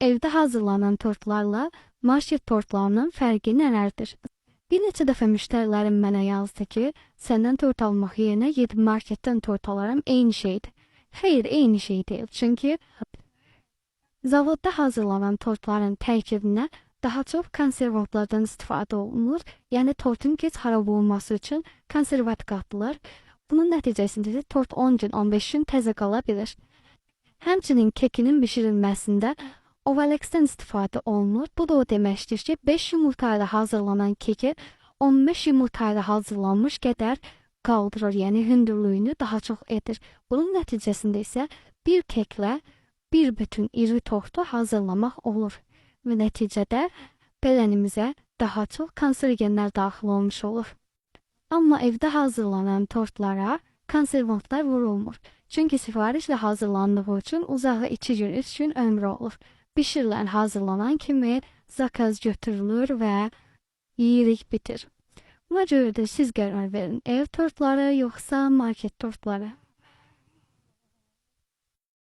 Evdə hazırlanan tortlarla market tortlarının fərqi nələrdir? Bir neçə dəfə müştərilərim mənə yazdı ki, səndən tort almaq yerinə gedib marketdən tort alaram, eyni şeydir. Xeyr, eyni şey deyil. Çünki zavodda hazırlanan tortların tərkibinə daha çox konservantlardan istifadə olunur. Yəni tortun gec xarab olması üçün konservat qatılır. Bunun nəticəsində də tort 10 gün, 15 gün təzə qala bilir. Həmçinin kekinin bişirilməsində Ovalex-dən istifadə olunur. Bu da o deməkdir ki, 5 yumurta ilə hazırlanan keki 15 yumurta ilə hazırlanmış qədər qaldırır, yəni hündürlüyünü daha çox edir. Bunun nəticəsində isə bir keklə bir bütün iri tortu hazırlamaq olur. Və nəticədə bədənimizə daha çox kanserogenlər daxil olmuş olur. Amma evdə hazırlanan tortlara konservantlar vurulmur. Çünki sifarişlə hazırlandığı üçün uzağı 2 gün, 3 gün ömrü olur. Bişirilən hazırlanan kimi zakaz götürülür və yeyirik bitir. Buna görə də siz qərar verin, ev tortları yoxsa market tortları.